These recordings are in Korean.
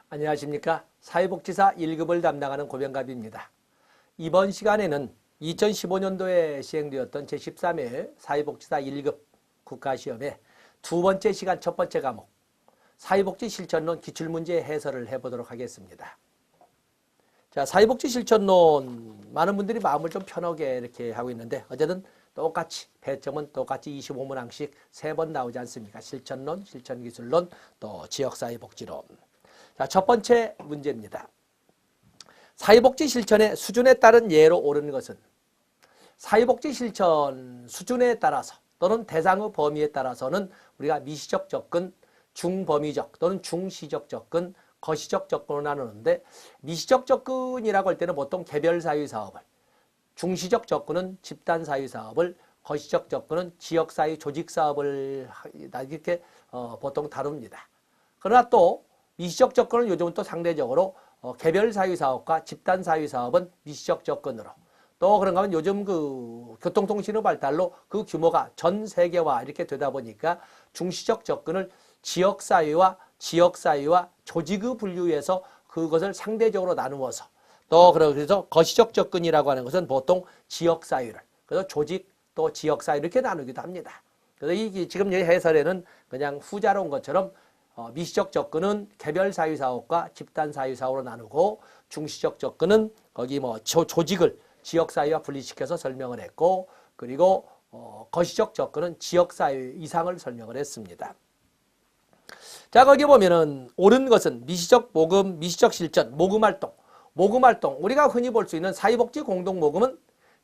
안녕하십니까. 사회복지사 1급을 담당하는 고병갑입니다. 이번 시간에는 2015년도에 시행되었던 제13회 사회복지사 1급 국가시험의 두 번째 시간 첫 번째 과목 사회복지 실천론 기출문제 해설을 해보도록 하겠습니다. 자, 사회복지 실천론 많은 분들이 마음을 좀 편하게 이렇게 하고 있는데 어쨌든 똑같이 배점은 똑같이 25문항씩 3번 나오지 않습니까? 실천론, 실천기술론, 또 지역사회복지론. 자, 첫 번째 문제입니다. 사회복지 실천의 수준에 따른 예로 옳은 것은 사회복지 실천 수준에 따라서 또는 대상의 범위에 따라서는 우리가 미시적 접근, 중범위적 또는 중시적 접근, 거시적 접근으로 나누는데 미시적 접근이라고 할 때는 보통 개별 사회사업을, 중시적 접근은 집단 사회사업을, 거시적 접근은 지역사회 조직사업을 이렇게 보통 다룹니다. 그러나 또 미시적 접근은 요즘은 또 상대적으로 개별 사회사업과 집단 사회사업은 미시적 접근으로 또 그런가 하면 요즘 그 교통통신의 발달로 그 규모가 전 세계화 이렇게 되다 보니까 중시적 접근을 지역사회와 조직의 분류에서 그것을 상대적으로 나누어서 또 그래서 거시적 접근이라고 하는 것은 보통 지역사회를 그래서 조직 또 지역사회 이렇게 나누기도 합니다. 그래서 이 지금 이 해설에는 그냥 후자로 온 것처럼 미시적 접근은 개별 사회사업과 집단 사회사업으로 나누고 중시적 접근은 거기 뭐 조직을 지역사회와 분리시켜서 설명을 했고 그리고 거시적 접근은 지역사회 이상을 설명을 했습니다. 자, 거기 보면은 옳은 것은 미시적 모금, 미시적 실천, 모금활동. 모금활동, 우리가 흔히 볼 수 있는 사회복지 공동모금은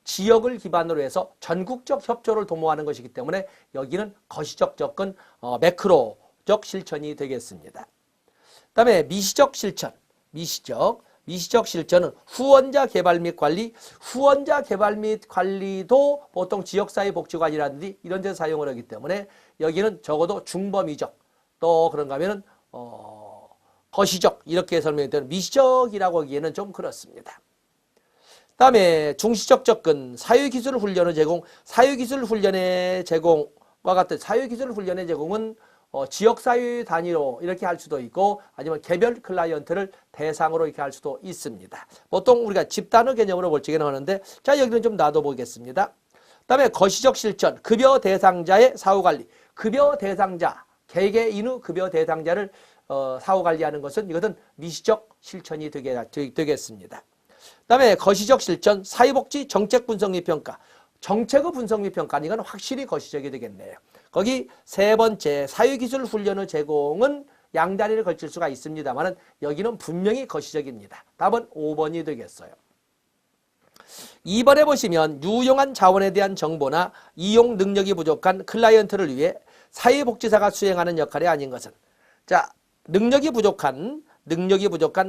지역을 기반으로 해서 전국적 협조를 도모하는 것이기 때문에 여기는 거시적 접근, 매크로적 실천이 되겠습니다. 그 다음에 미시적 실천, 미시적 실천은 후원자 개발 및 관리, 후원자 개발 및 관리도 보통 지역사회복지관이라든지 이런 데서 사용을 하기 때문에 여기는 적어도 중범위적, 또 그런가 하면은 거시적 이렇게 설명이 되는 미시적이라고 하기에는 좀 그렇습니다. 그 다음에 중시적 접근, 사회기술 훈련의 제공, 사회기술 훈련의 제공과 같은 사회기술 훈련의 제공은 지역사회 단위로 이렇게 할 수도 있고 아니면 개별 클라이언트를 대상으로 이렇게 할 수도 있습니다. 보통 우리가 집단의 개념으로 볼 적에는 하는데 자, 여기는 좀 놔둬보겠습니다. 그 다음에 거시적 실천, 급여 대상자의 사후관리, 급여 대상자, 개개인의 급여 대상자를 사후관리하는 것은 이것은 미시적 실천이 되겠습니다. 그 다음에 거시적 실천, 사회복지 정책 분석 및 평가, 정책의 분석 및 평가, 이건 확실히 거시적이 되겠네요. 거기 세 번째 사회기술 훈련의 제공은 양다리를 걸칠 수가 있습니다만 여기는 분명히 거시적입니다. 답은 5번이 되겠어요. 2번에 보시면 유용한 자원에 대한 정보나 이용 능력이 부족한 클라이언트를 위해 사회복지사가 수행하는 역할이 아닌 것은 자, 능력이 부족한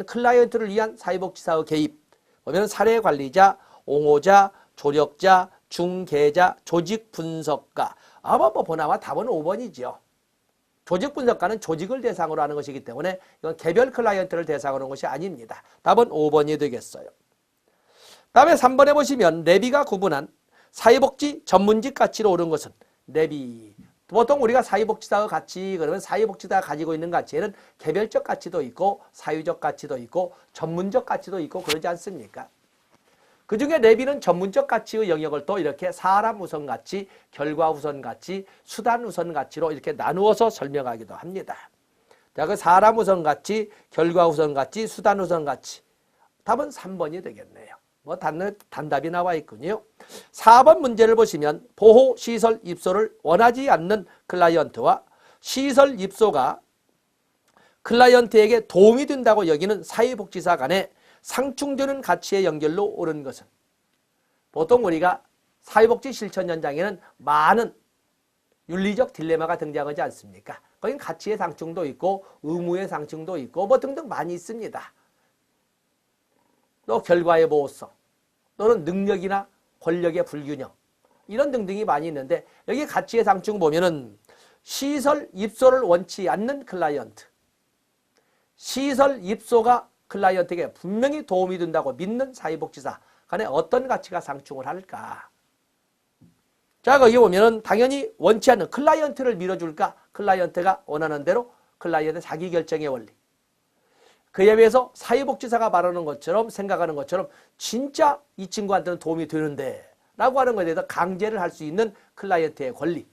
클라이언트를 위한 사회복지사의 개입 보면 사례관리자, 옹호자, 조력자, 중개자, 조직 분석가 아마 뭐 보나마 답은 5번이죠. 조직 분석가는 조직을 대상으로 하는 것이기 때문에 이건 개별 클라이언트를 대상으로 하는 것이 아닙니다. 답은 5번이 되겠어요. 다음에 3번에 보시면 내비가 구분한 사회복지 전문직 가치로 옳은 것은 내비. 보통 우리가 사회복지사의 가치 그러면 사회복지사가 가지고 있는 가치에는 개별적 가치도 있고 사회적 가치도 있고 전문적 가치도 있고 그러지 않습니까? 그중에 내비는 전문적 가치의 영역을 또 이렇게 사람 우선 가치, 결과 우선 가치, 수단 우선 가치로 이렇게 나누어서 설명하기도 합니다. 자, 그 사람 우선 가치, 결과 우선 가치, 수단 우선 가치. 답은 3번이 되겠네요. 뭐 단답이 나와 있군요. 4번 문제를 보시면 보호 시설 입소를 원하지 않는 클라이언트와 시설 입소가 클라이언트에게 도움이 된다고 여기는 사회복지사 간에 상충되는 가치의 연결로 옳은 것은 보통 우리가 사회복지 실천 현장에는 많은 윤리적 딜레마가 등장하지 않습니까? 거긴 가치의 상충도 있고 의무의 상충도 있고 뭐 등등 많이 있습니다. 또 결과의 모호성 또는 능력이나 권력의 불균형 이런 등등이 많이 있는데 여기 가치의 상충 보면은 시설 입소를 원치 않는 클라이언트 시설 입소가 클라이언트에게 분명히 도움이 된다고 믿는 사회복지사 간에 어떤 가치가 상충을 할까? 자, 거기 보면은 당연히 원치 않는 클라이언트를 밀어줄까? 클라이언트가 원하는 대로 클라이언트 자기결정의 원리. 그에 비해서 사회복지사가 말하는 것처럼 생각하는 것처럼 진짜 이 친구한테는 도움이 되는데 라고 하는 것에 대해서 강제를 할 수 있는 클라이언트의 권리.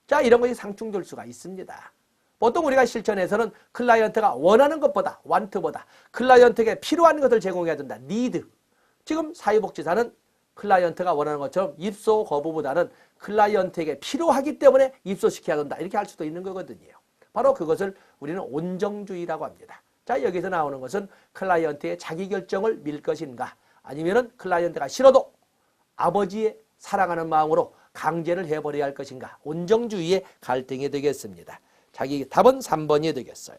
자, 이런 것이 상충될 수가 있습니다. 보통 우리가 실천에서는 클라이언트가 원하는 것보다, want보다 클라이언트에게 필요한 것을 제공해야 된다. need. 지금 사회복지사는 클라이언트가 원하는 것처럼 입소 거부보다는 클라이언트에게 필요하기 때문에 입소시켜야 된다. 이렇게 할 수도 있는 거거든요. 바로 그것을 우리는 온정주의라고 합니다. 자, 여기서 나오는 것은 클라이언트의 자기결정을 밀 것인가, 아니면은 클라이언트가 싫어도 아버지의 사랑하는 마음으로 강제를 해버려야 할 것인가, 온정주의의 갈등이 되겠습니다. 자기 답은 3번이 되겠어요.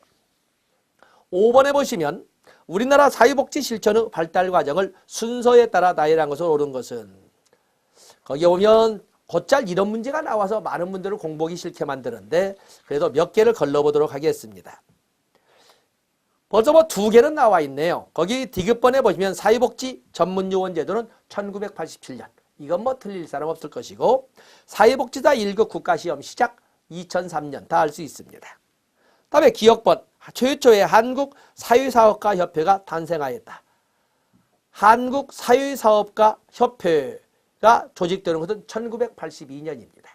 5번에 보시면 우리나라 사회복지 실천의 발달 과정을 순서에 따라 나열한 것으로 옳은 것은, 거기에 보면 곧잘 이런 문제가 나와서 많은 분들을 공부하기 싫게 만드는데 그래도 몇 개를 걸러보도록 하겠습니다. 벌써 뭐 2개는 나와 있네요. 거기 디귿번에 보시면 사회복지 전문요원 제도는 1987년. 이건 뭐 틀릴 사람 없을 것이고, 사회복지사 1급 국가시험 시작 2003년 다 알 수 있습니다. 다음에 기억번, 최초의 한국사회사업가협회가 탄생하였다. 한국사회사업가협회가 조직되는 것은 1982년입니다.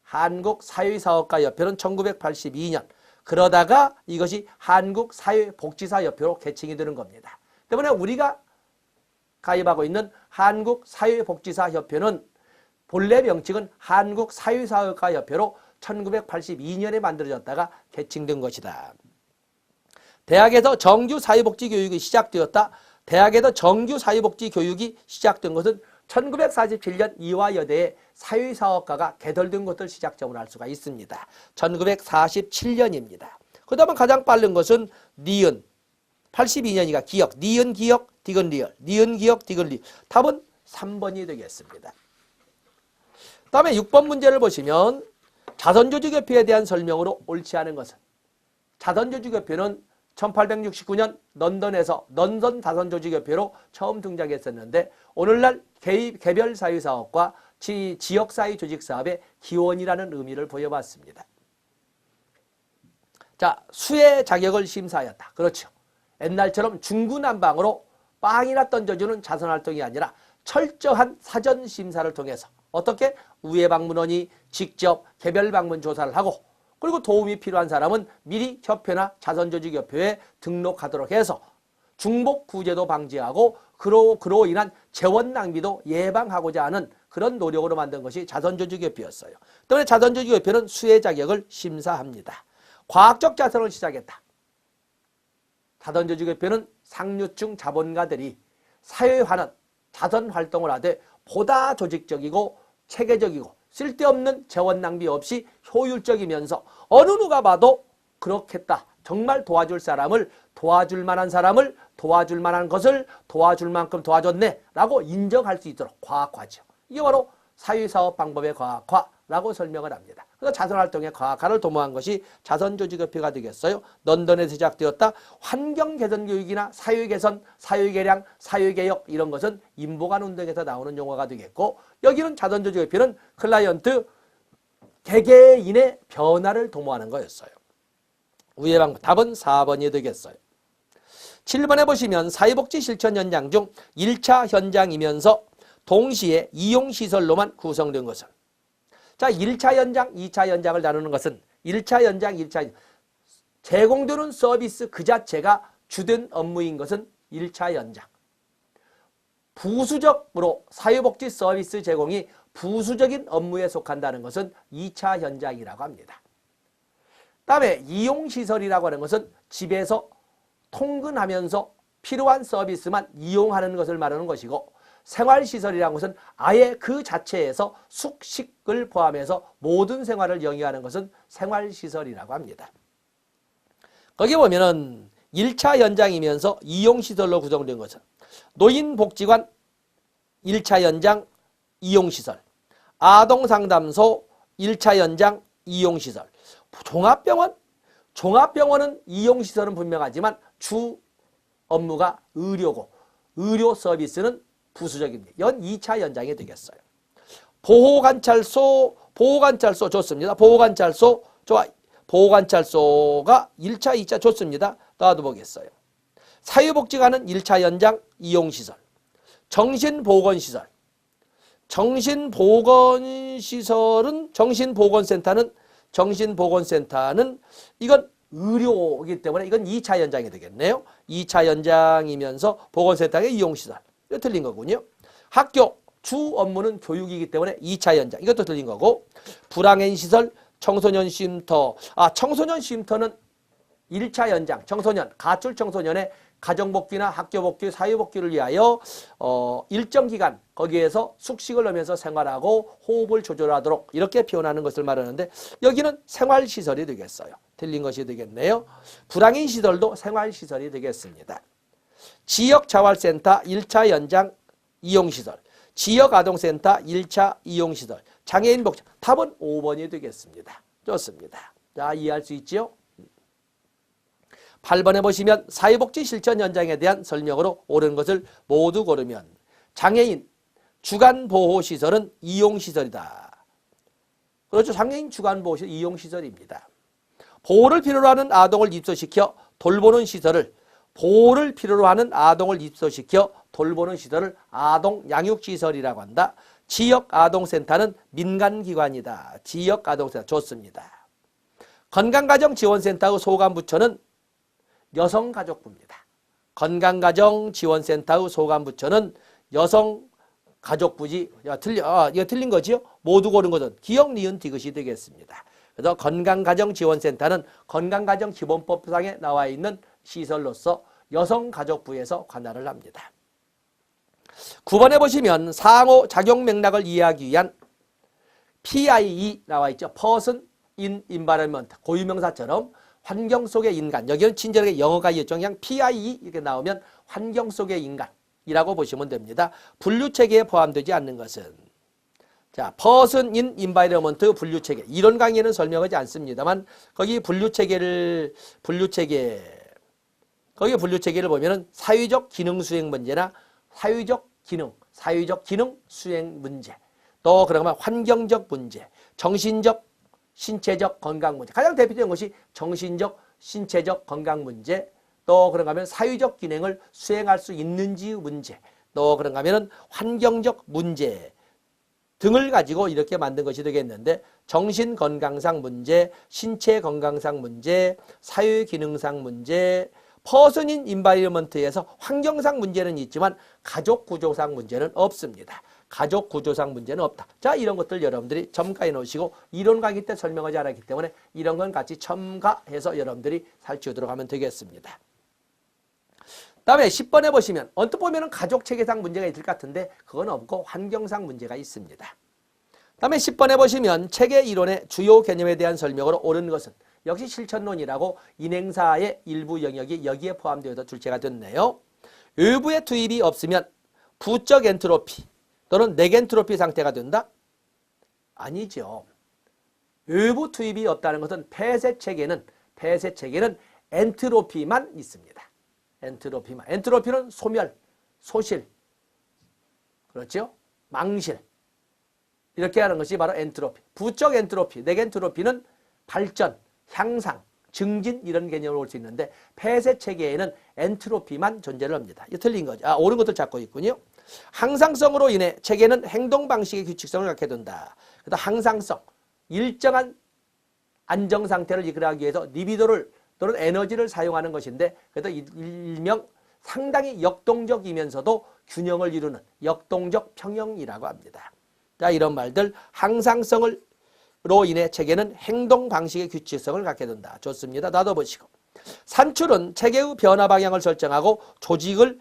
한국사회사업가협회는 1982년. 그러다가 이것이 한국사회복지사협회로 개칭이 되는 겁니다. 때문에 우리가 가입하고 있는 한국사회복지사협회는 본래 명칭은 한국사회사업가협회로 1982년에 만들어졌다가 개칭된 것이다. 대학에서 정규 사회복지 교육이 시작되었다. 대학에서 정규 사회복지 교육이 시작된 것은 1947년 이화여대에 사회사업과가 개설된 것을 시작점으로 할 수가 있습니다. 1947년입니다. 그 다음에 가장 빠른 것은 니은. 82년이가 기억. 니은 기억, 디귿 리을. 니은 기억, 디귿 리을. 답은 3번이 되겠습니다. 다음에 6번 문제를 보시면 자선조직협회에 대한 설명으로 옳지 않은 것은, 자선조직협회는 1869년 런던에서 런던 자선조직협회로 처음 등장했었는데 오늘날 개별 사회사업과 지역사회 조직사업의 기원이라는 의미를 보여봤습니다. 자, 수의 자격을 심사하였다. 그렇죠. 옛날처럼 중구난방으로 빵이나 던져주는 자선활동이 아니라 철저한 사전심사를 통해서 어떻게 우회방문원이 직접 개별 방문 조사를 하고, 그리고 도움이 필요한 사람은 미리 협회나 자선조직협회에 등록하도록 해서 중복 구제도 방지하고 그로 인한 재원 낭비도 예방하고자 하는 그런 노력으로 만든 것이 자선조직협회였어요. 때문에 자선조직협회는 수의 자격을 심사합니다. 과학적 자선을 시작했다. 자선조직협회는 상류층 자본가들이 사회화는 자선활동을 하되 보다 조직적이고 체계적이고 쓸데없는 재원 낭비 없이 효율적이면서 어느 누가 봐도 그렇겠다. 정말 도와줄 사람을, 도와줄 만한 사람을, 도와줄 만한 것을 도와줄 만큼 도와줬네 라고 인정할 수 있도록 과학화죠. 이게 바로 사회사업 방법의 과학화라고 설명을 합니다. 그래서 자선활동의 과학화를 도모한 것이 자선조직협회가 되겠어요. 런던에서 시작되었다. 환경개선교육이나 사회개선, 사회개량, 사회개혁 이런 것은 인보관 운동에서 나오는 용어가 되겠고, 여기는 자선조직협회는 클라이언트 개개인의 변화를 도모하는 거였어요. 우회 방법 답은 4번이 되겠어요. 7번에 보시면 사회복지 실천 현장 중 1차 현장이면서 동시에 이용시설로만 구성된 것은, 자, 1차 현장, 2차 현장을 나누는 것은 1차 현장, 2차 현장. 제공되는 서비스 그 자체가 주된 업무인 것은 1차 현장. 부수적으로 사회복지 서비스 제공이 부수적인 업무에 속한다는 것은 2차 현장이라고 합니다. 다음에 이용시설이라고 하는 것은 집에서 통근하면서 필요한 서비스만 이용하는 것을 말하는 것이고, 생활시설이라는 것은 아예 그 자체에서 숙식을 포함해서 모든 생활을 영위하는 것은 생활시설이라고 합니다. 거기 보면은 1차 현장이면서 이용시설로 구성된 것은 노인복지관 1차 현장 이용시설, 아동상담소 1차 현장 이용시설, 종합병원은 이용시설은 분명하지만 주 업무가 의료고 의료 서비스는 부수적입니다. 연 2차 현장이 되겠어요. 보호관찰소 좋습니다. 보호관찰소 좋아. 보호관찰소가 1차, 2차 좋습니다. 나도 보겠어요. 사회복지관은 1차 연장 이용시설, 정신보건시설, 정신보건센터는 이건 의료이기 때문에 이건 2차 연장이 되겠네요. 2차 연장이면서 보건센터의 이용시설. 이거 틀린 거군요. 학교 주 업무는 교육이기 때문에 2차 연장. 이것도 틀린 거고. 불황행시설, 청소년 쉼터. 청소년 쉼터는 1차 연장. 청소년, 가출 청소년의 가정복귀나 학교복귀, 사회복귀를 위하여 일정 기간 거기에서 숙식을 하면서 생활하고 호흡을 조절하도록 이렇게 표현하는 것을 말하는데 여기는 생활시설이 되겠어요. 틀린 것이 되겠네요. 불황인 시설도 생활시설이 되겠습니다. 지역자활센터 1차 연장 이용시설, 지역아동센터 1차 이용시설, 장애인복지. 답은 5번이 되겠습니다. 좋습니다. 자, 이해할 수 있죠? 8번에 보시면 사회복지 실천 현장에 대한 설명으로 옳은 것을 모두 고르면 장애인 주간보호시설은 이용시설이다. 그렇죠. 장애인 주간보호시설 이용시설입니다. 보호를 필요로 하는 아동을 입소시켜 돌보는 시설을 아동양육시설이라고 한다. 지역아동센터는 민간기관이다. 지역아동센터 좋습니다. 건강가정지원센터의 소관부처는 여성가족부입니다. 건강가정지원센터의 소관부처는 여성가족부지. 이거 틀린 거지요? 모두 고른 것은 기역, 니은, 디귿이 되겠습니다. 그래서 건강가정지원센터는 건강가정기본법상에 나와 있는 시설로서 여성가족부에서 관할을 합니다. 9번에 보시면 상호작용 맥락을 이해하기 위한 PIE 나와 있죠. Person in Environment. 고유명사처럼 환경 속의 인간. 여기는 친절하게 영어가 있죠. 그냥 PIE 이렇게 나오면 환경 속의 인간이라고 보시면 됩니다. 분류체계에 포함되지 않는 것은. 자, Person in Environment 분류체계. 이런 강의는 설명하지 않습니다만 거기 분류체계를 보면은 사회적 기능 수행 문제나 사회적 기능 수행 문제. 또 그러면 환경적 문제, 정신적 신체적 건강 문제. 가장 대표적인 것이 정신적, 신체적 건강 문제. 또 그런가 하면 사회적 기능을 수행할 수 있는지 문제. 또 그런가 하면 환경적 문제 등을 가지고 이렇게 만든 것이 되겠는데 정신건강상 문제, 신체건강상 문제, 사회기능상 문제, 퍼슨 인 인바이러먼트에서 환경상 문제는 있지만 가족구조상 문제는 없습니다. 가족구조상 문제는 없다. 자, 이런 것들 여러분들이 첨가해 놓으시고 이론 강의 때 설명하지 않았기 때문에 이런 건 같이 첨가해서 여러분들이 살펴보도록 하면 되겠습니다. 다음에 10번에 보시면 언뜻 보면 가족체계상 문제가 있을 것 같은데 그건 없고 환경상 문제가 있습니다. 다음에 10번에 보시면 체계 이론의 주요 개념에 대한 설명으로 옳은 것은 역시 실천론이라고 인행사의 일부 영역이 여기에 포함되어서 출제가 됐네요. 외부의 투입이 없으면 부적 엔트로피 또는 넥엔트로피 상태가 된다? 아니죠. 외부 투입이 없다는 것은 폐쇄 체계는 엔트로피만 있습니다. 엔트로피만. 엔트로피는 소멸, 소실, 그렇죠? 망실. 이렇게 하는 것이 바로 엔트로피. 부적 엔트로피, 넥엔트로피는 발전, 향상, 증진 이런 개념으로 볼 수 있는데 폐쇄 체계에는 엔트로피만 존재를 합니다. 이거 틀린 거죠. 옳은 것들 찾고 있군요. 항상성으로 인해 체계는 행동 방식의 규칙성을 갖게 된다. 그래서 항상성, 일정한 안정 상태를 이끌어가기 위해서 리비도를 또는 에너지를 사용하는 것인데 그래서 일명 상당히 역동적이면서도 균형을 이루는 역동적 평형이라고 합니다. 자, 이런 말들 항상성으로 인해 체계는 행동 방식의 규칙성을 갖게 된다. 좋습니다. 놔둬보시고. 산출은 체계의 변화 방향을 설정하고 조직을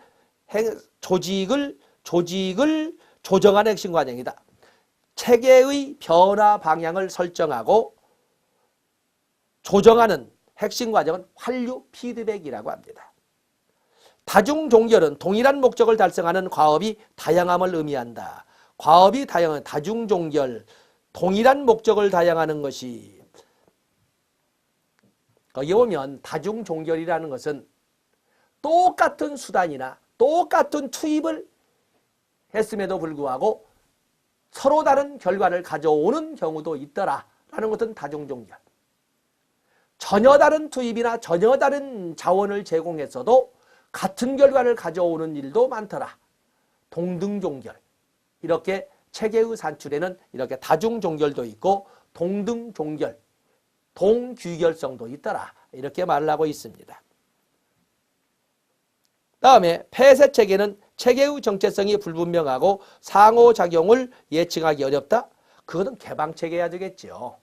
조정하는 핵심 과정이다. 체계의 변화 방향을 설정하고 조정하는 핵심 과정은 환류 피드백이라고 합니다. 다중 종결은 동일한 목적을 달성하는 과업이 다양함을 의미한다. 과업이 다양한 다중 종결, 동일한 목적을 다양하는 것이 거기 보면 다중 종결이라는 것은 똑같은 수단이나 똑같은 투입을 했음에도 불구하고 서로 다른 결과를 가져오는 경우도 있더라라는 것은 다중 종결. 전혀 다른 투입이나 전혀 다른 자원을 제공했어도 같은 결과를 가져오는 일도 많더라. 동등종결. 이렇게 체계의 산출에는 이렇게 다중종결도 있고 동등종결, 동규결성도 있더라. 이렇게 말을 하고 있습니다. 다음에 폐쇄체계는 체계의 정체성이 불분명하고 상호작용을 예측하기 어렵다. 그것은 개방체계여야 되겠죠.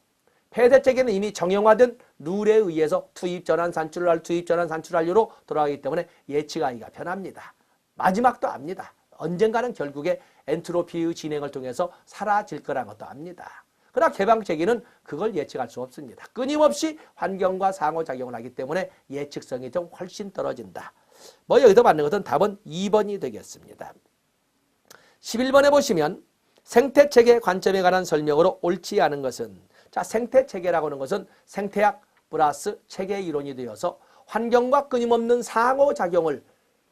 폐쇄체계는 이미 정형화된 룰에 의해서 투입전환 산출할 투입전환 산출할류로 돌아가기 때문에 예측하기가 편합니다. 마지막도 압니다. 언젠가는 결국에 엔트로피의 진행을 통해서 사라질 거라는 것도 압니다. 그러나 개방체계는 그걸 예측할 수 없습니다. 끊임없이 환경과 상호작용을 하기 때문에 예측성이 좀 훨씬 떨어진다. 뭐 여기서 맞는 것은 답은 2번이 되겠습니다. 11번에 보시면 생태체계 관점에 관한 설명으로 옳지 않은 것은, 자, 생태체계라고 하는 것은 생태학 플러스 체계 이론이 되어서 환경과 끊임없는 상호작용을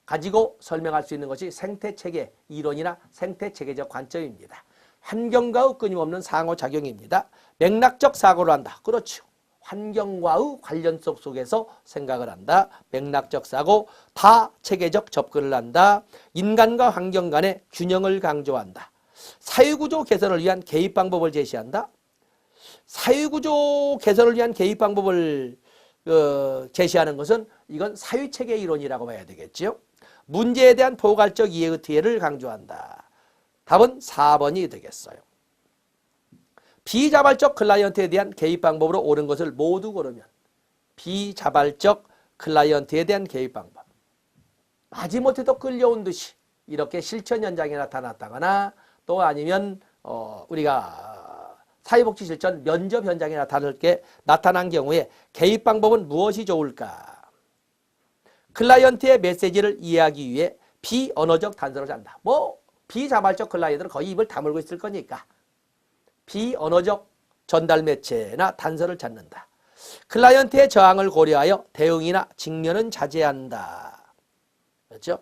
가지고 설명할 수 있는 것이 생태체계 이론이나 생태체계적 관점입니다. 환경과의 끊임없는 상호작용입니다. 맥락적 사고를 한다. 그렇죠. 환경과의 관련성 속에서 생각을 한다. 맥락적 사고, 다체계적 접근을 한다. 인간과 환경 간의 균형을 강조한다. 사회구조 개선을 위한 개입 방법을 제시한다. 사회구조 개선을 위한 개입 방법을 제시하는 것은 이건 사회체계 이론이라고 봐야 되겠죠. 문제에 대한 포괄적 이해의 기회를 강조한다. 답은 4번이 되겠어요. 비자발적 클라이언트에 대한 개입 방법으로 옳은 것을 모두 고르면 비자발적 클라이언트에 대한 개입 방법. 마지못해도 끌려온 듯이 이렇게 실천 현장에 나타났다거나 또 아니면 우리가 사회복지 실천 면접 현장에 나타난 경우에 개입 방법은 무엇이 좋을까? 클라이언트의 메시지를 이해하기 위해 비언어적 단서를 찾는다. 뭐 비자발적 클라이언트는 거의 입을 다물고 있을 거니까 비언어적 전달 매체나 단서를 찾는다. 클라이언트의 저항을 고려하여 대응이나 직면은 자제한다. 그렇죠?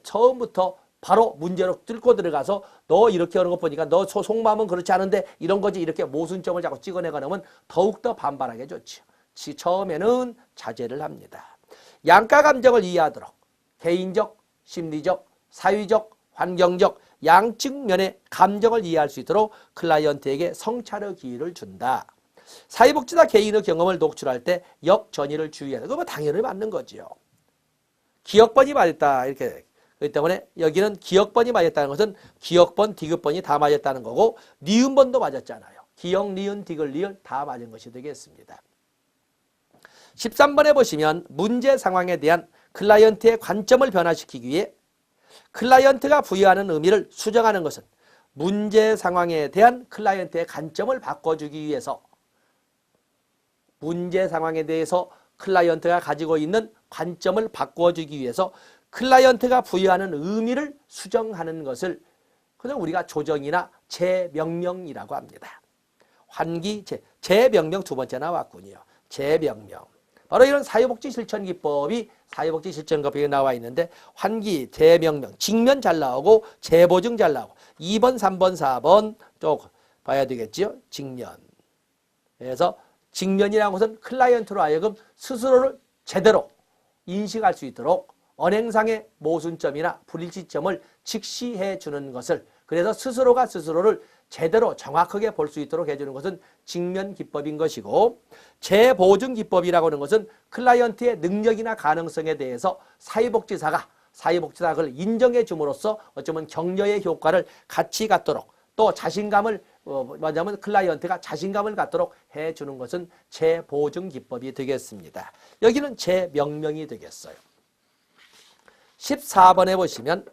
처음부터 바로 문제로 뚫고 들어가서 너 이렇게 하는 거 보니까 너 속마음은 그렇지 않은데 이런 거지 이렇게 모순점을 자꾸 찍어내가 놓으면 더욱더 반발하게 좋죠. 처음에는 자제를 합니다. 양가 감정을 이해하도록 개인적, 심리적, 사회적, 환경적 양측 면의 감정을 이해할 수 있도록 클라이언트에게 성찰의 기회를 준다. 사회복지사 개인의 경험을 녹출할 때 역전의를 주의한다. 그거 뭐 당연히 맞는 거지요. 기억번이 맞았다. 이렇게. 그렇기 때문에 여기는 기억번이 맞았다는 것은 기억번, 디귿번이 다 맞았다는 거고 니은번도 맞았잖아요. 기억, 니은, 디귿, 리을 다 맞은 것이 되겠습니다. 13번에 보시면 문제 상황에 대한 클라이언트의 관점을 변화시키기 위해 클라이언트가 부여하는 의미를 수정하는 것은 문제 상황에 대한 클라이언트의 관점을 바꿔주기 위해서 문제 상황에 대해서 클라이언트가 가지고 있는 관점을 바꿔주기 위해서 클라이언트가 부여하는 의미를 수정하는 것을 그냥 우리가 조정이나 재명명이라고 합니다. 재명명 두 번째 나왔군요. 재명명. 바로 이런 사회복지 실천 기법이 사회복지 실천 기법에 나와 있는데 환기, 재명명, 직면 잘 나오고 재보증 잘 나오고 2번, 3번, 4번 또 봐야 되겠죠. 직면. 그래서 직면이라는 것은 클라이언트로 하여금 스스로를 제대로 인식할 수 있도록 언행상의 모순점이나 불일치점을 직시해 주는 것을 그래서 스스로가 스스로를 제대로 정확하게 볼 수 있도록 해주는 것은 직면 기법인 것이고 재보증 기법이라고 하는 것은 클라이언트의 능력이나 가능성에 대해서 사회복지사가 그걸 인정해 줌으로써 어쩌면 격려의 효과를 같이 갖도록 또 자신감을 뭐냐면 클라이언트가 자신감을 갖도록 해주는 것은 재보증 기법이 되겠습니다. 여기는 재명명이 되겠어요. 14번에 보시면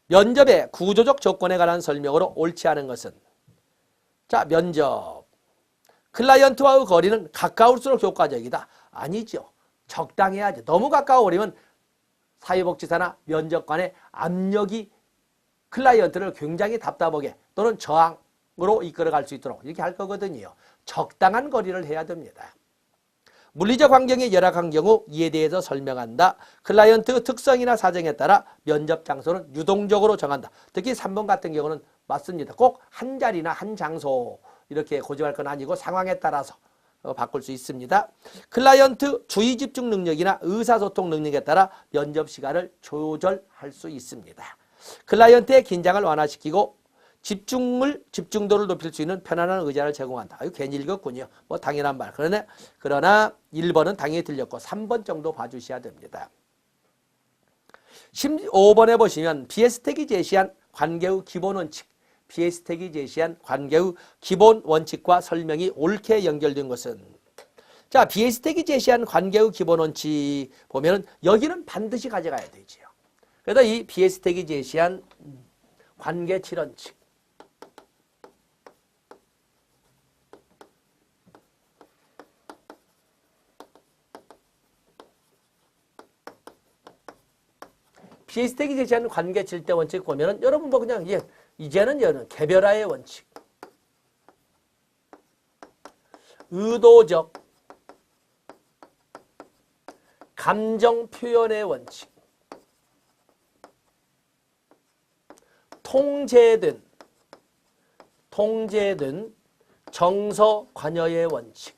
면접의 구조적 조건에 관한 설명으로 옳지 않은 것은 자 면접 클라이언트와의 거리는 가까울수록 효과적이다. 아니죠. 적당해야죠. 너무 가까워버리면 사회복지사나 면접관의 압력이 클라이언트를 굉장히 답답하게 또는 저항으로 이끌어갈 수 있도록 이렇게 할 거거든요. 적당한 거리를 해야 됩니다. 물리적 환경이 열악한 경우 이에 대해서 설명한다. 클라이언트 특성이나 사정에 따라 면접 장소는 유동적으로 정한다. 특히 3번 같은 경우는 맞습니다. 꼭 한 자리나 한 장소 이렇게 고집할 건 아니고 상황에 따라서 바꿀 수 있습니다. 클라이언트 주의 집중 능력이나 의사소통 능력에 따라 면접 시간을 조절할 수 있습니다. 클라이언트의 긴장을 완화시키고 집중도를 높일 수 있는 편안한 의자를 제공한다. 이거 괜히 읽었군요. 뭐 당연한 말. 그러나 1번은 당연히 들렸고 3번 정도 봐주셔야 됩니다. 15번에 보시면 비에스텍이 제시한 관계의 기본 원칙. 비에스텍이 제시한 관계의 기본 원칙과 설명이 옳게 연결된 것은, 자, 비에스텍이 제시한 관계의 기본 원칙 보면은 여기는 반드시 가져가야 되지요. 그래서 이 비에스텍이 제시한 관계 7원칙. 비에스텍이 제시하는 관계 7대 원칙 보면은 여러분 뭐 그냥 이제는 여는 개별화의 원칙, 의도적 감정 표현의 원칙, 통제된 정서 관여의 원칙,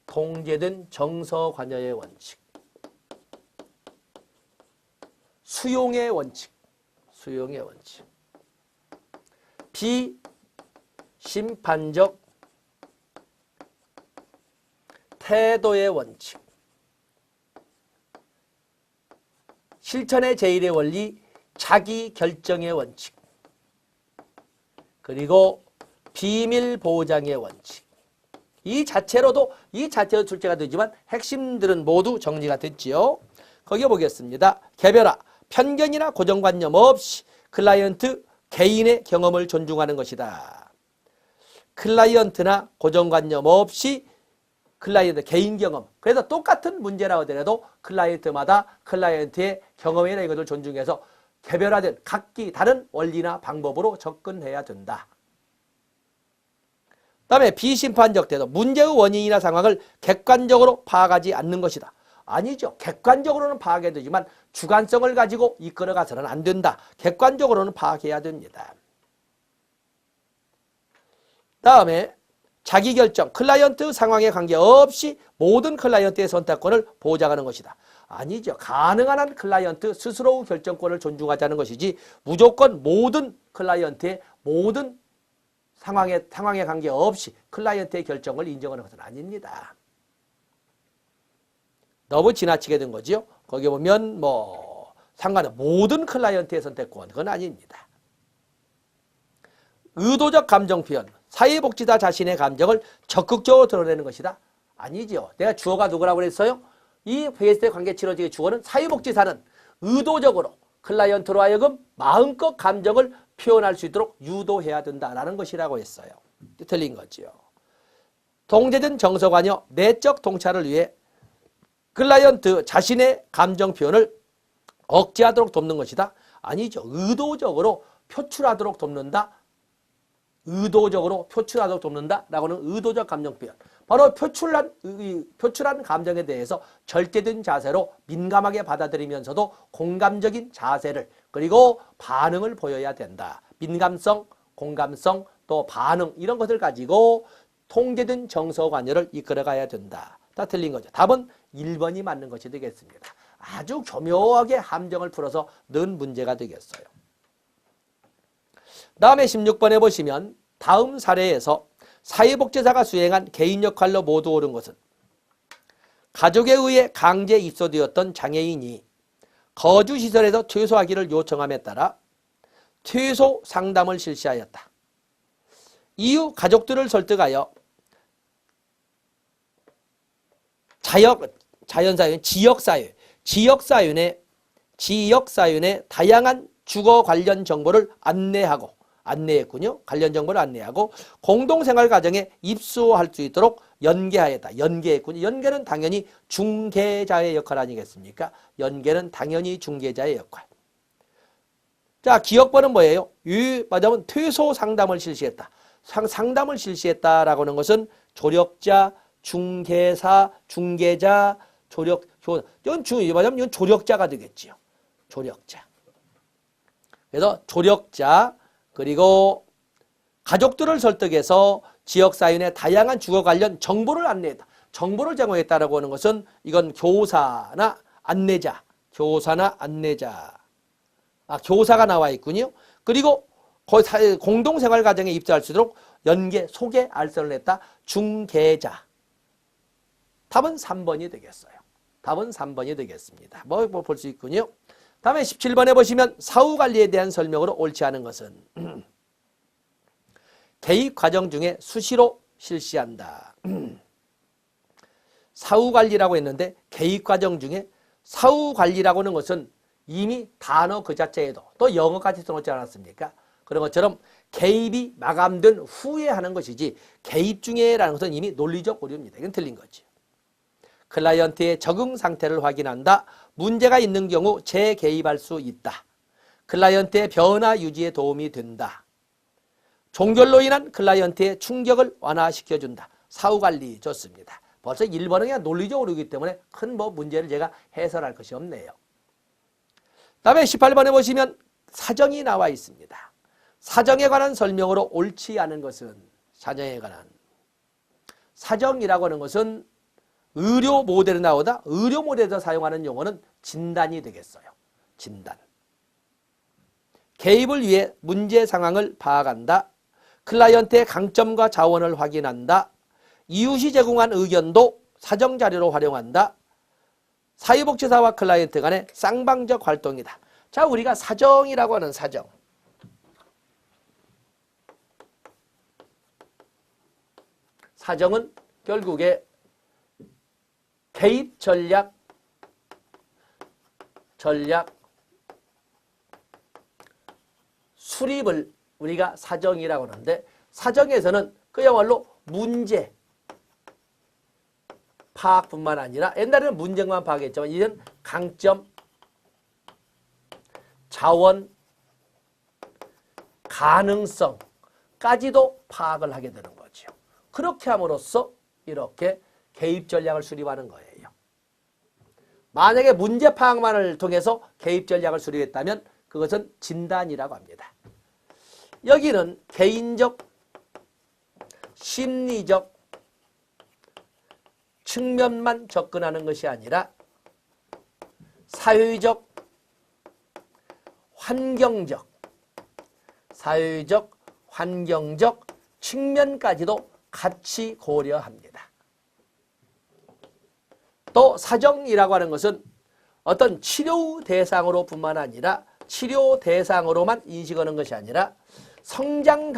통제된 정서 관여의 원칙, 수용의 원칙, 비심판적 태도의 원칙, 실천의 제1의 원리, 자기 결정의 원칙, 그리고 비밀 보장의 원칙. 이 자체로 출제가 되지만 핵심들은 모두 정리가 됐지요. 거기 보겠습니다. 개별화, 편견이나 고정관념 없이 클라이언트 개인의 경험을 존중하는 것이다. 클라이언트나 고정관념 없이 클라이언트 개인 경험. 그래서 똑같은 문제라고 하더라도 클라이언트마다 클라이언트의 경험이나 이것을 존중해서 개별화된 각기 다른 원리나 방법으로 접근해야 된다. 그다음에 비심판적 태도. 문제의 원인이나 상황을 객관적으로 파악하지 않는 것이다. 아니죠. 객관적으로는 파악해야 되지만 주관성을 가지고 이끌어가서는 안 된다. 객관적으로는 파악해야 됩니다. 다음에 자기결정, 클라이언트 상황에 관계없이 모든 클라이언트의 선택권을 보장하는 것이다. 아니죠. 가능한 한 클라이언트 스스로의 결정권을 존중하자는 것이지 무조건 모든 클라이언트의 모든 상황에 관계없이 클라이언트의 결정을 인정하는 것은 아닙니다. 너무 지나치게 된 거죠. 거기 보면 상관은 모든 클라이언트의 선택권, 그건 아닙니다. 의도적 감정 표현, 사회복지사 자신의 감정을 적극적으로 드러내는 것이다. 아니죠. 내가 주어가 누구라고 그랬어요? 이 비에스텍 관계 7원칙의 주어는 사회복지사는 의도적으로 클라이언트로 하여금 마음껏 감정을 표현할 수 있도록 유도해야 된다라는 것이라고 했어요. 틀린 거죠. 통제된 정서관여, 내적 통찰을 위해 클라이언트 자신의 감정 표현을 억제하도록 돕는 것이다. 아니죠. 의도적으로 표출하도록 돕는다. 라고는 의도적 감정 표현. 바로 표출한 감정에 대해서 절제된 자세로 민감하게 받아들이면서도 공감적인 자세를 그리고 반응을 보여야 된다. 민감성, 공감성, 또 반응 이런 것을 가지고 통제된 정서관여를 이끌어가야 된다. 다 틀린 거죠. 답은 1번이 맞는 것이 되겠습니다. 아주 교묘하게 함정을 풀어서 넣은 문제가 되겠어요. 다음에 16번에 보시면 다음 사례에서 사회복지사가 수행한 개인 역할로 모두 옳은 것은 가족에 의해 강제 입소되었던 장애인이 거주시설에서 퇴소하기를 요청함에 따라 퇴소 상담을 실시하였다. 이후 가족들을 설득하여 지역사연의 다양한 주거 관련 정보를 안내했군요. 관련 정보를 안내하고 공동생활 과정에 입소할 수 있도록 연계하였다. 연계했군요. 연계는 당연히 중개자의 역할 아니겠습니까? 연계는 당연히 중개자의 역할. 자, 기억번은 뭐예요? 맞으면 퇴소 상담을 실시했다. 상담을 실시했다라고 하는 것은 조력자, 중개사, 중개자, 이건 조력자가 되겠지요. 조력자. 그래서 조력자 그리고 가족들을 설득해서 지역사회의 다양한 주거 관련 정보를 안내했다. 정보를 제공했다라고 하는 것은 이건 교사나 안내자, 교사가 나와 있군요. 그리고 공동생활 과정에 입소할 수 있도록 연계, 소개, 알선을 냈다. 중개자. 답은 3번이 되겠어요. 답은 3번이 되겠습니다. 뭐 볼 수 있군요. 다음에 17번에 보시면 사후관리에 대한 설명으로 옳지 않은 것은 개입 과정 중에 수시로 실시한다. 사후관리라고 했는데 개입 과정 중에 사후관리라고 하는 것은 이미 단어 그 자체에도 또 영어까지 써놓지 않았습니까? 그런 것처럼 개입이 마감된 후에 하는 것이지 개입 중에라는 것은 이미 논리적 오류입니다. 이건 틀린 거지. 클라이언트의 적응 상태를 확인한다. 문제가 있는 경우 재개입할 수 있다. 클라이언트의 변화 유지에 도움이 된다. 종결로 인한 클라이언트의 충격을 완화시켜준다. 사후관리 좋습니다. 벌써 1번은 그냥 논리적 오류이기 때문에 큰 문제를 제가 해설할 것이 없네요. 다음에 18번에 보시면 사정이 나와 있습니다. 사정에 관한 설명으로 옳지 않은 것은 사정에 관한 사정이라고 하는 것은 의료 모델에 나오다 의료 모델에서 사용하는 용어는 진단이 되겠어요. 진단. 개입을 위해 문제 상황을 파악한다. 클라이언트의 강점과 자원을 확인한다. 이웃이 제공한 의견도 사정자료로 활용한다. 사회복지사와 클라이언트 간의 쌍방적 활동이다. 자, 우리가 사정이라고 하는 사정. 사정은 결국에 개입 전략, 수립을 우리가 사정이라고 하는데 사정에서는 그야말로 문제 파악뿐만 아니라 옛날에는 문제만 파악했지만 이제는 강점, 자원, 가능성까지도 파악을 하게 되는 거죠. 그렇게 함으로써 이렇게 개입 전략을 수립하는 거예요. 만약에 문제 파악만을 통해서 개입 전략을 수립했다면 그것은 진단이라고 합니다. 여기는 개인적, 심리적 측면만 접근하는 것이 아니라 사회적, 환경적 측면까지도 같이 고려합니다. 또 사정이라고 하는 것은 어떤 치료 대상으로 뿐만 아니라 치료 대상으로만 인식하는 것이 아니라 성장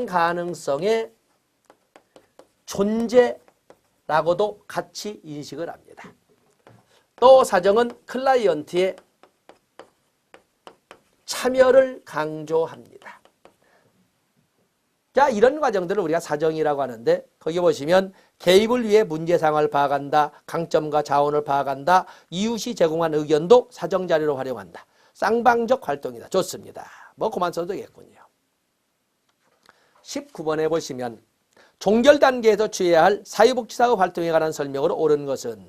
가능성의 존재라고도 같이 인식을 합니다. 또 사정은 클라이언트의 참여를 강조합니다. 자, 이런 과정들을 우리가 사정이라고 하는데 거기 보시면 개입을 위해 문제 상황을 파악한다. 강점과 자원을 파악한다. 이웃이 제공한 의견도 사정 자료로 활용한다. 쌍방적 활동이다. 좋습니다. 그만 써도 되겠군요. 19번에 보시면 종결 단계에서 취해야 할 사회복지사의 활동에 관한 설명으로 옳은 것은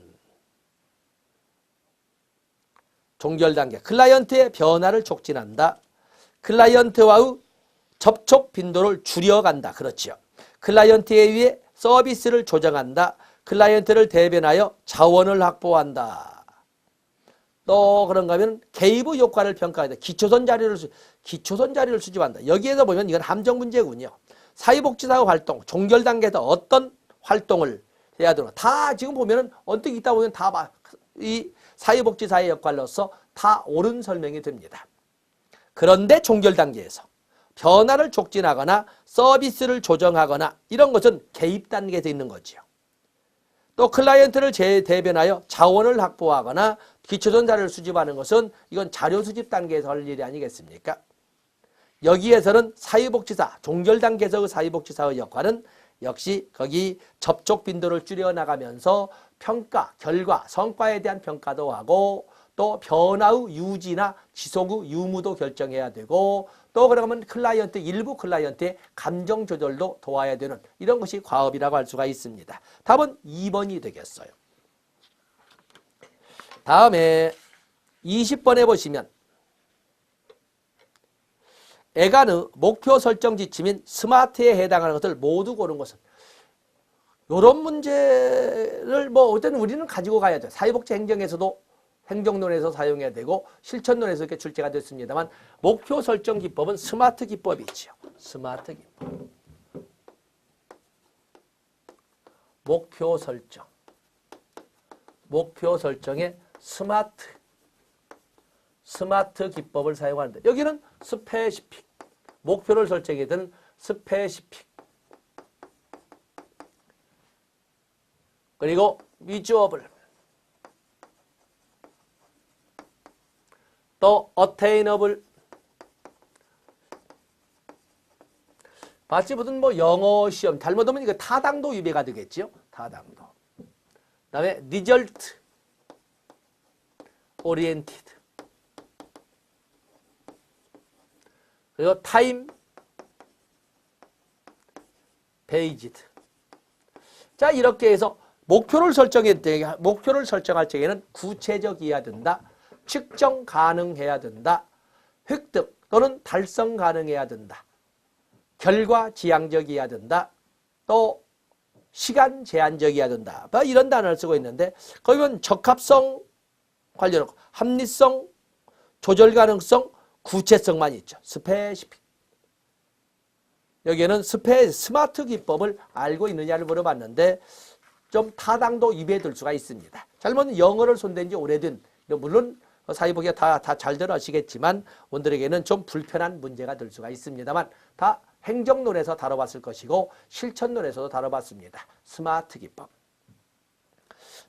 종결 단계, 클라이언트의 변화를 촉진한다. 클라이언트와의 접촉 빈도를 줄여간다. 그렇죠. 클라이언트에 의해 서비스를 조정한다. 클라이언트를 대변하여 자원을 확보한다. 또 그런가 하면 개입의 효과를 평가한다. 기초선 자료를 수집한다. 여기에서 보면 이건 함정 문제군요. 사회복지사의 활동, 종결 단계에서 어떤 활동을 해야 되나. 다 지금 보면은 언뜻 있다 보면 다 이 사회복지사의 역할로서 다 옳은 설명이 됩니다. 그런데 종결 단계에서 변화를 촉진하거나 서비스를 조정하거나 이런 것은 개입 단계에서 있는 거죠. 또 클라이언트를 대변하여 자원을 확보하거나 기초전 자료를 수집하는 것은 이건 자료 수집 단계에서 할 일이 아니겠습니까? 여기에서는 사회복지사, 종결 단계에서의 사회복지사의 역할은 역시 거기 접촉 빈도를 줄여나가면서 평가, 결과, 성과에 대한 평가도 하고 또 변화의 유지나 지속의 유무도 결정해야 되고 또 그러면 일부 클라이언트의 감정 조절도 도와야 되는 이런 것이 과업이라고 할 수가 있습니다. 답은 2번이 되겠어요. 다음에 20번에 보시면 에가느 목표 설정 지침인 스마트에 해당하는 것을 모두 고른 것은 이런 문제를 뭐 어쨌든 우리는 가지고 가야죠. 사회복지 행정에서도 행정론에서 사용해야 되고 실천론에서 이렇게 출제가 됐습니다만 목표 설정 기법은 스마트 기법이지요. 스마트 기법. 목표 설정. 목표 설정에 스마트 기법을 사용하는데 여기는 스페시픽. 목표를 설정해야 되는 스페시픽. 그리고 미주어블. 또 어테이너블. 마치 무슨 뭐 영어 시험 잘못하면 이거 타당도 위배가 되겠죠. 타당도. 그다음에 리절트 오리엔티드. 그리고 타임 베이지드. 자, 이렇게 해서 목표를 설정할 적에는 구체적이어야 된다. 측정 가능해야 된다. 획득 또는 달성 가능해야 된다. 결과 지향적이어야 된다. 또 시간 제한적이어야 된다. 이런 단어를 쓰고 있는데 거기 보면 적합성 관련하고 합리성, 조절 가능성, 구체성만 있죠. 스페시픽. 여기에는 스마트 기법을 알고 있느냐를 물어봤는데 좀 타당도 위배될 수가 있습니다. 잘못은 영어를 손댄 지 오래된, 물론 사회복지가 다 잘들 아시겠지만 원들에게는 좀 불편한 문제가 될 수가 있습니다만 다 행정론에서 다뤄봤을 것이고 실천론에서도 다뤄봤습니다. 스마트 기법.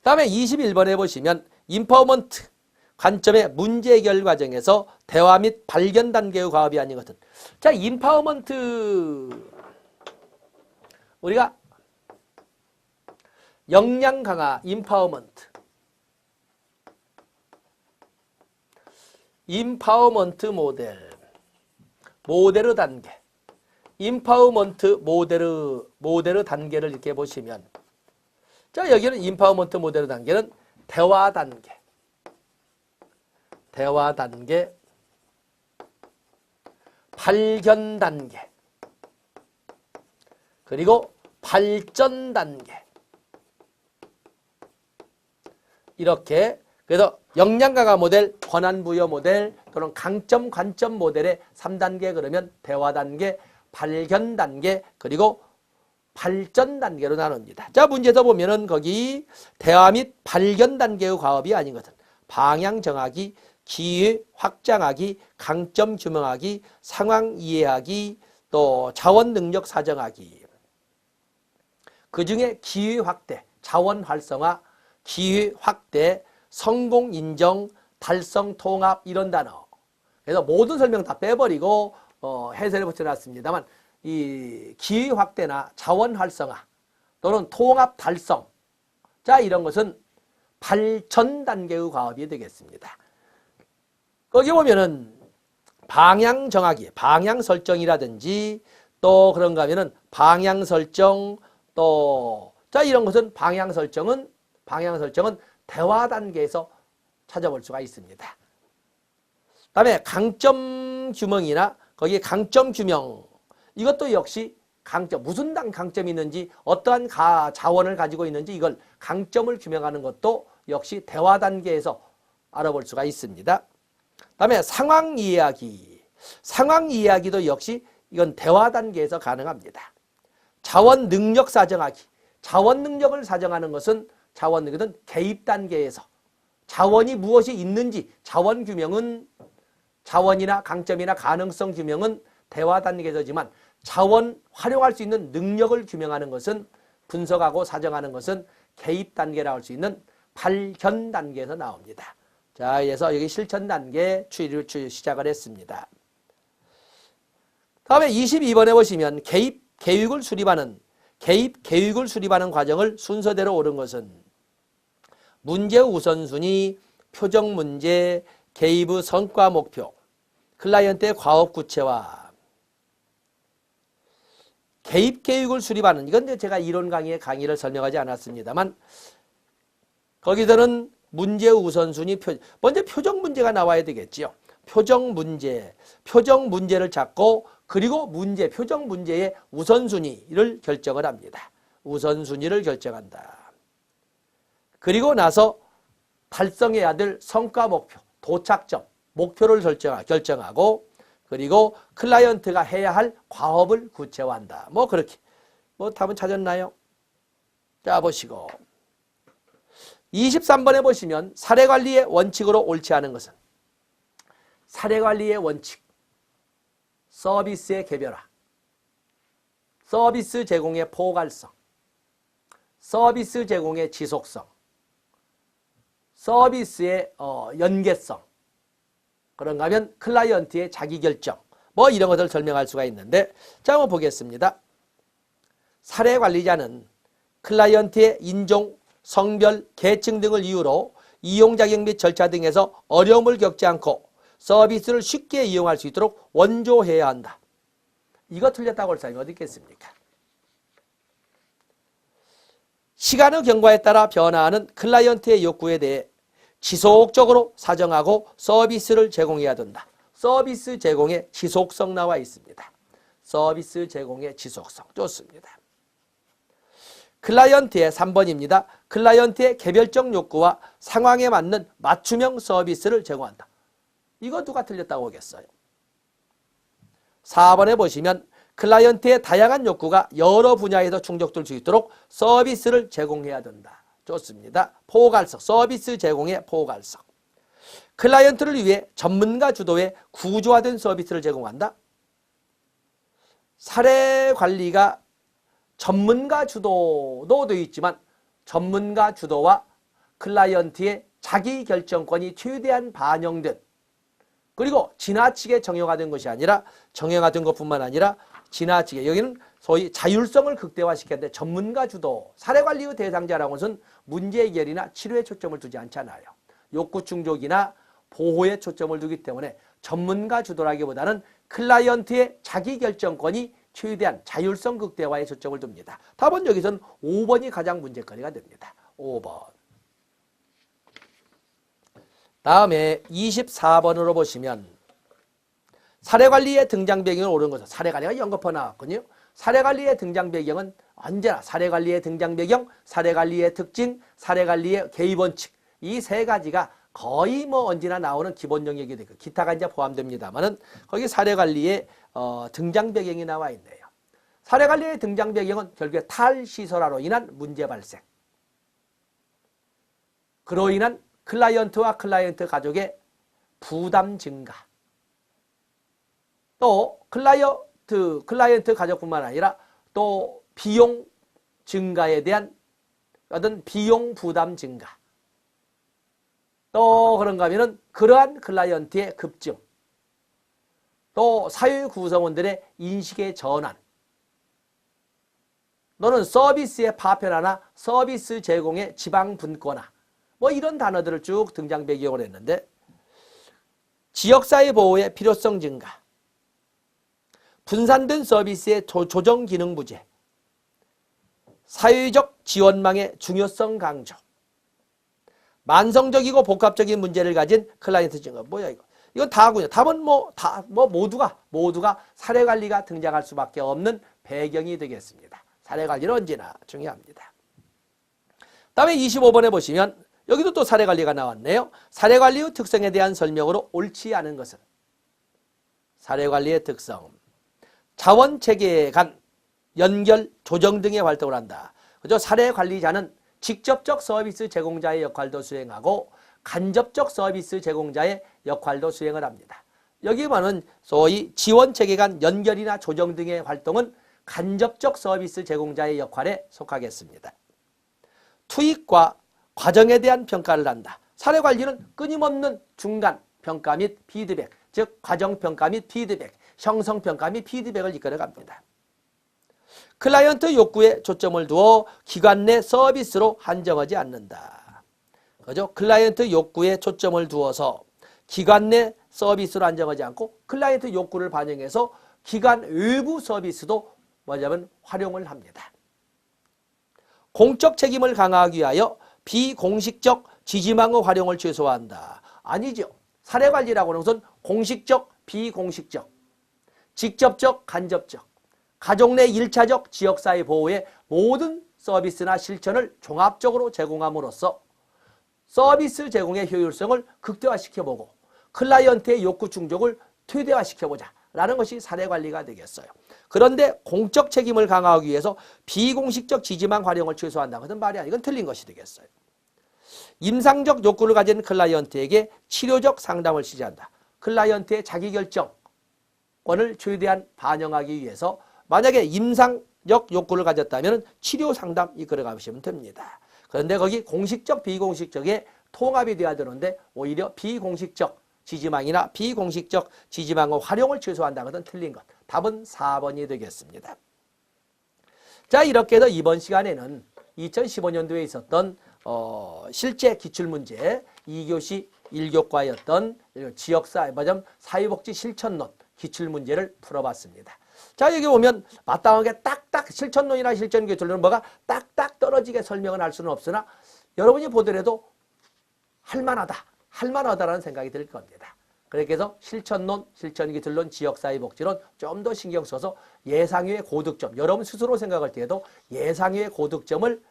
다음에 21번에 보시면 인파워먼트 관점의 문제 해결 과정에서 대화 및 발견 단계의 과업이 아닌 것은. 자, 인파워먼트 우리가 역량 강화 인파워먼트. 인파워먼트 모델의 단계. 인파워먼트 모델의 단계를 이렇게 보시면 자, 여기는 인파워먼트 모델의 단계는 대화 단계. 대화 단계, 발견 단계, 그리고 발전 단계. 이렇게 그래서 역량 강화 모델, 권한 부여 모델 또는 강점 관점 모델의 3단계 그러면 대화 단계, 발견 단계, 그리고 발전 단계로 나눕니다. 자, 문제도 보면은 거기 대화 및 발견 단계의 과업이 아닌 것은 방향 정하기, 기회 확장하기, 강점 규명하기, 상황 이해하기, 또 자원 능력 사정하기. 그 중에 기회 확대, 자원 활성화, 기회 확대, 성공 인정, 달성 통합 이런 단어. 그래서 모든 설명 다 빼버리고 해설을 붙여놨습니다만 이 기회 확대나 자원 활성화 또는 통합 달성. 자, 이런 것은 발전 단계의 과업이 되겠습니다. 거기 보면은 방향 정하기, 방향 설정이라든지 또 그런가 하면은 방향 설정 또 자, 이런 것은 방향 설정은 대화 단계에서 찾아볼 수가 있습니다. 그다음에 강점 규명이나 거기에 강점 규명 이것도 역시 강점, 무슨 강점이 있는지 어떠한 자원을 가지고 있는지 이걸 강점을 규명하는 것도 역시 대화 단계에서 알아볼 수가 있습니다. 그다음에 상황 이해하기. 상황 이해하기도 역시 이건 대화 단계에서 가능합니다. 자원 능력 사정하기. 자원 능력을 사정하는 것은 자원 능력은 개입 단계에서 자원이 무엇이 있는지 자원 규명은 자원이나 강점이나 가능성 규명은 대화 단계에서지만 자원 활용할 수 있는 능력을 규명하는 것은 분석하고 사정하는 것은 개입 단계라고 할 수 있는 발견 단계에서 나옵니다. 자, 그래서 여기 실천 단계 추이를 시작을 했습니다. 다음에 22번에 보시면 개입 계획을 수립하는 과정을 순서대로 옳은 것은 문제 우선순위, 표정 문제, 개입의 성과 목표, 클라이언트의 과업 구체화. 개입 계획을 수립하는 이건 제가 이론 강의를 설명하지 않았습니다만 거기서는 문제 우선순위 먼저 표정 문제가 나와야 되겠죠. 표정 문제를 찾고 그리고 표정 문제의 우선순위를 결정을 합니다. 우선순위를 결정한다. 그리고 나서 달성해야 될 성과 목표, 도착점, 목표를 결정하고 그리고 클라이언트가 해야 할 과업을 구체화한다. 뭐 그렇게. 뭐 답은 찾았나요? 자, 보시고. 23번에 보시면 사례관리의 원칙으로 옳지 않은 것은 사례관리의 원칙, 서비스의 개별화, 서비스 제공의 포괄성, 서비스 제공의 지속성, 서비스의 연계성, 그런가 하면 클라이언트의 자기결정, 뭐 이런 것을 설명할 수가 있는데, 자, 한번 보겠습니다. 사례관리자는 클라이언트의 인종, 성별, 계층 등을 이유로 이용 자격 및 절차 등에서 어려움을 겪지 않고 서비스를 쉽게 이용할 수 있도록 원조해야 한다. 이거 틀렸다고 할 사람이 어디 있겠습니까? 시간의 경과에 따라 변화하는 클라이언트의 욕구에 대해 지속적으로 사정하고 서비스를 제공해야 된다. 서비스 제공의 지속성 나와 있습니다. 서비스 제공의 지속성. 좋습니다. 클라이언트의 3번입니다. 클라이언트의 개별적 욕구와 상황에 맞는 맞춤형 서비스를 제공한다. 이거 누가 틀렸다고 하겠어요? 4번에 보시면 클라이언트의 다양한 욕구가 여러 분야에서 충족될 수 있도록 서비스를 제공해야 된다. 좋습니다. 포괄성, 서비스 제공의 포괄성. 클라이언트를 위해 전문가 주도의 구조화된 서비스를 제공한다. 사례 관리가 전문가 주도도 되어 있지만 전문가 주도와 클라이언트의 자기결정권이 최대한 반영된, 그리고 지나치게 정형화된 것이 아니라, 정형화된 것뿐만 아니라 지나치게, 여기는 소위 자율성을 극대화시켰는데 전문가 주도, 사례관리의 대상자라는 것은 문제 해결이나 치료에 초점을 두지 않잖아요. 욕구 충족이나 보호에 초점을 두기 때문에 전문가 주도라기보다는 클라이언트의 자기결정권이 최대한 자율성 극대화에 초점을 둡니다. 답은 여기서는 5번이 가장 문제거리가 됩니다. 5번. 다음에 24번으로 보시면 사례관리의 등장 배경을 옳은 것은, 사례관리가 연거푸 나왔거든요. 사례관리의 등장 배경은 언제나 사례관리의 등장 배경, 사례관리의 특징, 사례관리의 개입원칙, 이 세 가지가 거의 뭐 언제나 나오는 기본 영역이 되고 기타가 이제 포함됩니다만은 거기 사례관리의 등장 배경이 나와 있네요. 사례관리의 등장 배경은 결국에 탈시설화로 인한 문제 발생, 그로 인한 클라이언트와 클라이언트 가족의 부담 증가, 또 클라이언트 가족뿐만 아니라 또 비용 증가에 대한 어떤 비용 부담 증가, 또 그런가 하면은 그러한 클라이언트의 급증, 또 사회 구성원들의 인식의 전환, 또는 서비스의 파편화나 서비스 제공의 지방 분권화, 뭐 이런 단어들을 쭉 등장 배경으로 했는데, 지역사회 보호의 필요성 증가, 분산된 서비스의 조정 기능 부재, 사회적 지원망의 중요성 강조, 만성적이고 복합적인 문제를 가진 클라이언트 증가. 뭐야 이거? 이건 다군요. 답은 모두가 사례관리가 등장할 수밖에 없는 배경이 되겠습니다. 사례관리는 언제나 중요합니다. 다음에 25번에 보시면 여기도 또 사례관리가 나왔네요. 사례관리의 특성에 대한 설명으로 옳지 않은 것은, 사례관리의 특성, 자원체계 간 연결, 조정 등의 활동을 한다. 그죠? 사례관리자는 직접적 서비스 제공자의 역할도 수행하고 간접적 서비스 제공자의 역할도 수행을 합니다. 여기 보면 소위 지원체계 간 연결이나 조정 등의 활동은 간접적 서비스 제공자의 역할에 속하겠습니다. 투입과 과정에 대한 평가를 한다. 사례관리는 끊임없는 중간 평가 및 피드백, 즉 과정평가 및 피드백, 형성평가 및 피드백을 이끌어갑니다. 클라이언트 욕구에 초점을 두어 기관 내 서비스로 한정하지 않는다. 그죠? 클라이언트 욕구에 초점을 두어서 기관 내 서비스로 한정하지 않고 클라이언트 욕구를 반영해서 기관 외부 서비스도 뭐냐면 활용을 합니다. 공적 책임을 강화하기 위하여 비공식적 지지망의 활용을 최소화한다. 아니죠. 사례관리라고 하는 것은 공식적, 비공식적, 직접적, 간접적, 가족 내 1차적 지역사회 보호의 모든 서비스나 실천을 종합적으로 제공함으로써 서비스 제공의 효율성을 극대화시켜보고 클라이언트의 욕구 충족을 최대화시켜보자 라는 것이 사례관리가 되겠어요. 그런데 공적 책임을 강화하기 위해서 비공식적 지지망 활용을 최소화한다는 것은 말이 아니고 이건 틀린 것이 되겠어요. 임상적 욕구를 가진 클라이언트에게 치료적 상담을 지지한다. 클라이언트의 자기결정권을 최대한 반영하기 위해서 만약에 임상적 욕구를 가졌다면 치료 상담 이끌어 가시면 됩니다. 그런데 거기 공식적, 비공식적의 통합이 돼야 되는데 오히려 비공식적 지지망이나 비공식적 지지망의 활용을 최소화한다는 것은 틀린 것. 답은 4번이 되겠습니다. 자, 이렇게 해서 이번 시간에는 2015년도에 있었던 실제 기출문제 2교시 1교과였던 지역사회복지 실천론 기출문제를 풀어봤습니다. 자, 여기 보면 마땅하게 딱딱 실천론이나 실천기술론은 뭐가 딱딱 떨어지게 설명은 할 수는 없으나 여러분이 보더라도 할만하다라는 생각이 들 겁니다. 그렇게 해서 실천론, 실천기술론, 지역사회복지론 좀 더 신경 써서 예상외의 고득점, 여러분 스스로 생각할 때에도 예상외의 고득점을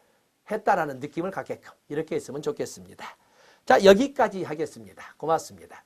했다라는 느낌을 갖게끔 이렇게 했으면 좋겠습니다. 자, 여기까지 하겠습니다. 고맙습니다.